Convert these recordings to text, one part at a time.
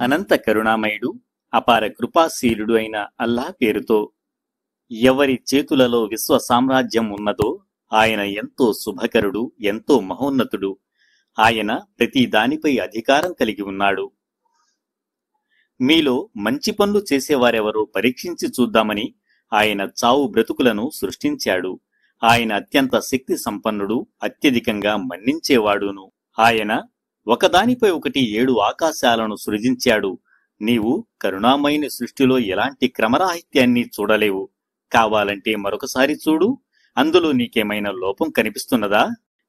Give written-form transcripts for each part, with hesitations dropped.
అనంత కరుణామయుడు, అపార కృపాశీలుడు అయిన అల్లాహ్ పేరుతో. ఎవరి చేతులలో విశ్వ సామ్రాజ్యం ఉన్నదో ఆయన ఎంతో శుభకరుడు, ఎంతో మహోన్నతుడు. ఆయన ప్రతి దానిపై అధికారం కలిగి ఉన్నాడు. మీలో మంచి పనులు చేసేవారెవరో పరీక్షించి చూద్దామని ఆయన చావు బ్రతుకులను సృష్టించాడు. ఆయన అత్యంత శక్తి సంపన్నుడు, అత్యధికంగా మన్నించేవాడును. ఆయన ఒకదానిపై ఒకటి 7 ఆకాశాలను సృజించాడు. నీవు కరుణామయుని సృష్టిలో ఎలాంటి క్రమరాహిత్యాన్ని చూడలేవు. కావాలంటే మరొకసారి చూడు. అందులో నీకేమైనా లోపం కనిపిస్తున్నదా?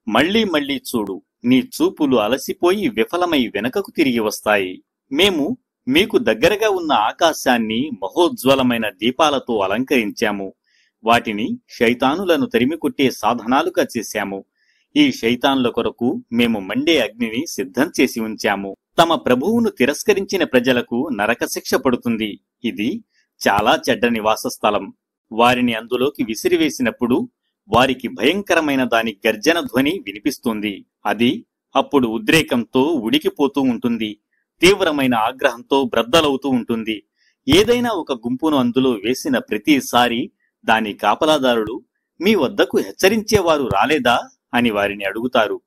మళ్లీ మళ్లీ చూడు. నీ చూపులు అలసిపోయి విఫలమై వెనకకు తిరిగి వస్తాయి. మేము మీకు దగ్గరగా ఉన్న ఆకాశాన్ని మహోజ్వలమైన దీపాలతో అలంకరించాము. వాటిని శైతానులను తరిమికొట్టే సాధనాలుగా చేశాము. ఈ శైతానుల కొరకు మేము మండే అగ్నిని సిద్ధం చేసి ఉంచాము. తమ ప్రభువును తిరస్కరించిన ప్రజలకు నరకశిక్ష పడుతుంది. ఇది చాలా చెడ్డ నివాస స్థలం. వారిని అందులోకి విసిరివేసినప్పుడు వారికి భయంకరమైన దాని గర్జన ధ్వని వినిపిస్తుంది. అది అప్పుడు ఉద్రేకంతో ఉడికిపోతూ ఉంటుంది. తీవ్రమైన ఆగ్రహంతో బ్రద్దలవుతూ ఉంటుంది. ఏదైనా ఒక గుంపును అందులో వేసిన ప్రతిసారి దాని కాపలాదారులు, మీ వద్దకు హెచ్చరించేవారు రాలేదా అని వారిని అడుగుతారు.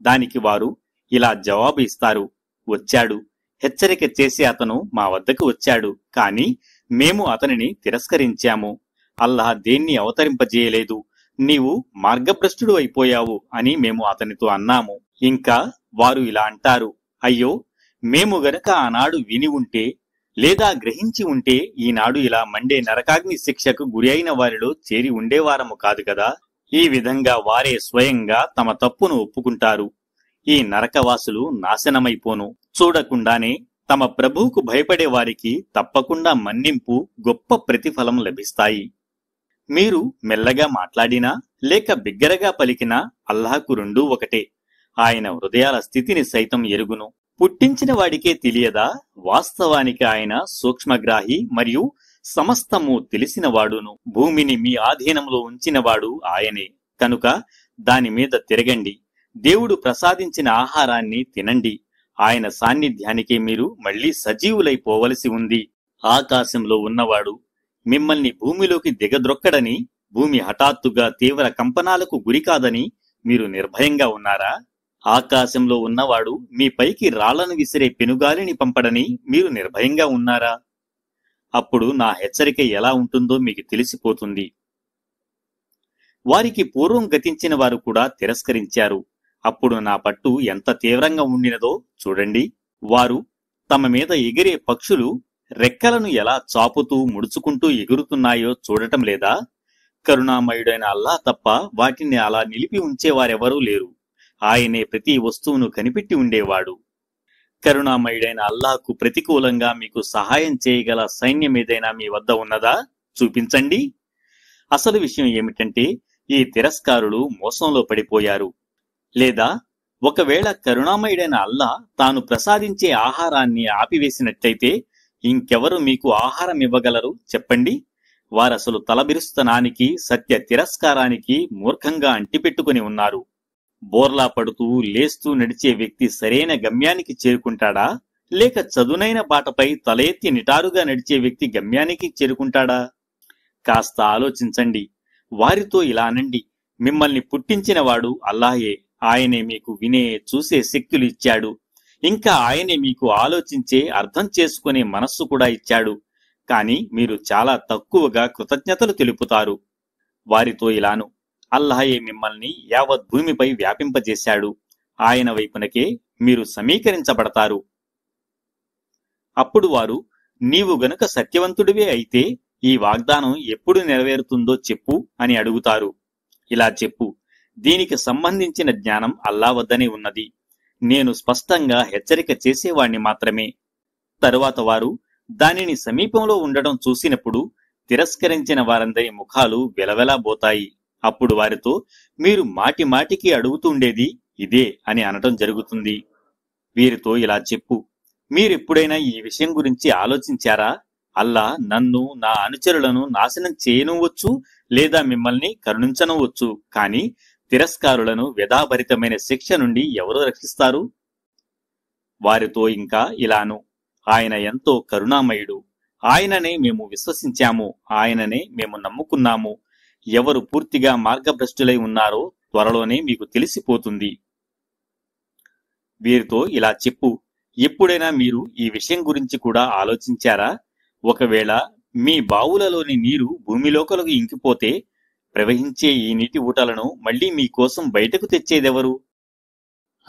దానికి వారు ఇలా జవాబు ఇస్తారు: వచ్చాడు. హెచ్చరిక చేసి అతను మా వద్దకు వచ్చాడు, కాని మేము అతనిని తిరస్కరించాము. అల్లాహ్ దేన్ని అవతరింపజేయలేదు. నీవు మార్గభ్రష్టుడు అయిపోయావు అని మేము అతనితో అన్నాము. ఇంకా వారు ఇలా అంటారు: అయ్యో, మేము గనక ఆనాడు విని ఉంటే లేదా గ్రహించి ఉంటే ఈనాడు ఇలా మండే నరకాగ్ని శిక్షకు గురి అయిన వారిలో చేరి ఉండేవారము కాదు కదా. ఈ విధంగా వారే స్వయంగా తమ తప్పును ఒప్పుకుంటారు. ఈ నరకవాసులు నాశనమైపోను. చూడకుండానే తమ ప్రభువుకు భయపడే వారికి తప్పకుండా మన్నింపు, గొప్ప ప్రతిఫలం లభిస్తాయి. మీరు మెల్లగా మాట్లాడినా లేక బిగ్గరగా పలికినా అల్లాహకు రెండూ ఒకటే. ఆయన హృదయాల స్థితిని సైతం ఎరుగును. పుట్టించిన వాడికే తెలియదా? వాస్తవానికి ఆయన సూక్ష్మగ్రాహి మరియు సమస్తము తెలిసినవాడును. భూమిని మీ ఆధీనంలో ఉంచినవాడు ఆయనే. కనుక దానిమీద తిరగండి. దేవుడు ప్రసాదించిన ఆహారాన్ని తినండి. ఆయన సాన్నిధ్యానికే మీరు మళ్లీ సజీవులైపోవలసి ఉంది. ఆకాశంలో ఉన్నవాడు మిమ్మల్ని భూమిలోకి దిగద్రొక్కడని, భూమి హఠాత్తుగా తీవ్ర కంపనాలకు గురికాదని మీరు నిర్భయంగా ఉన్నారా? ఆకాశంలో ఉన్నవాడు మీ పైకి రాళ్లను విసిరే పెనుగాలిని పంపడని మీరు నిర్భయంగా ఉన్నారా? అప్పుడు నా హెచ్చరిక ఎలా ఉంటుందో మీకు తెలిసిపోతుంది. వారికి పూర్వం గతించిన వారు కూడా తిరస్కరించారు. అప్పుడు నా పట్టు ఎంత తీవ్రంగా ఉండినదో చూడండి. వారు తమ మీద ఎగిరే పక్షులు రెక్కలను ఎలా చాపుతూ ముడుచుకుంటూ ఎగురుతున్నాయో చూడటం లేదా? కరుణామయుడైన అల్లాహ్ తప్ప వాటిని అలా నిలిపి ఉంచేవారెవరూ లేరు. ఆయనే ప్రతి వస్తువును కనిపెట్టి ఉండేవాడు. కరుణామయుడైన అల్లాహ్కు ప్రతికూలంగా మీకు సహాయం చేయగల సైన్యమేదైనా మీ వద్ద ఉన్నదా? చూపించండి. అసలు విషయం ఏమిటంటే, ఈ తిరస్కారులు మోసంలో పడిపోయారు. లేదా ఒకవేళ కరుణామయుడైన అల్లాహ్ తాను ప్రసాదించే ఆహారాన్ని ఆపివేసినట్లయితే ఇంకెవరు మీకు ఆహారం ఇవ్వగలరు చెప్పండి? వారసలు తలబిరుస్తనానికి, సత్య తిరస్కారానికి మూర్ఖంగా అంటిపెట్టుకుని ఉన్నారు. బోర్లా పడుతూ లేస్తూ నడిచే వ్యక్తి సరైన గమ్యానికి చేరుకుంటాడా? లేక చదునైన బాటపై తల ఎత్తి నిటారుగా నడిచే వ్యక్తి గమ్యానికి చేరుకుంటాడా? కాస్త ఆలోచించండి. వారితో ఇలా అనండి: మిమ్మల్ని పుట్టించినవాడు అల్లాహే. ఆయనే మీకు వినే, చూసే శక్తులు ఇచ్చాడు. ఇంకా ఆయనే మీకు ఆలోచించే, అర్థం చేసుకునే మనస్సు కూడా ఇచ్చాడు. కాని మీరు చాలా తక్కువగా కృతజ్ఞతలు తెలుపుతారు. వారితో ఇలాను: అల్లాహే మిమ్మల్ని యావత్ భూమిపై వ్యాపింపజేశాడు. ఆయన వైపునకే మీరు సమీకరించబడతారు. అప్పుడు వారు, నీవు గనుక సత్యవంతుడివే అయితే ఈ వాగ్దానం ఎప్పుడు నెరవేరుతుందో చెప్పు అని అడుగుతారు. ఇలా చెప్పు: దీనికి సంబంధించిన జ్ఞానం అల్లాహ్ వద్దనే ఉన్నది. నేను స్పష్టంగా హెచ్చరిక చేసేవాణ్ణి మాత్రమే. తరువాత వారు దానిని సమీపంలో ఉండడం చూసినప్పుడు తిరస్కరించిన వారందరి ముఖాలు వెలవెలాబోతాయి. అప్పుడు వారితో, మీరు మాటి మాటికి అడుగుతుండేది ఇదే అని అనటం జరుగుతుంది. వీరితో ఇలా చెప్పు: మీరెప్పుడైనా ఈ విషయం గురించి ఆలోచించారా? అల్లాహ్ నన్ను, నా అనుచరులను నాశనం చేయనవచ్చు, లేదా మిమ్మల్ని కరుణించనవచ్చు. కాని తిరస్కారులను వ్యధాభరితమైన శిక్ష నుండి ఎవరు రక్షిస్తారు? వారితో ఇంకా ఇలాను: ఆయన ఎంతో కరుణామయుడు. ఆయననే మేము విశ్వసించాము, ఆయననే మేము నమ్ముకున్నాము. ఎవరు పూర్తిగా మార్గభ్రష్టులై ఉన్నారో త్వరలోనే మీకు తెలిసిపోతుంది. వీరితో ఇలా చెప్పు, ఎప్పుడైనా మీరు ఈ విషయం గురించి కూడా ఆలోచించారా? ఒకవేళ మీ బావులలోని నీరు భూమిలోకలకు ఇంకిపోతే ప్రవహించే ఈ నీటి ఊటలను మళ్లీ మీకోసం బయటకు తెచ్చేదెవరు?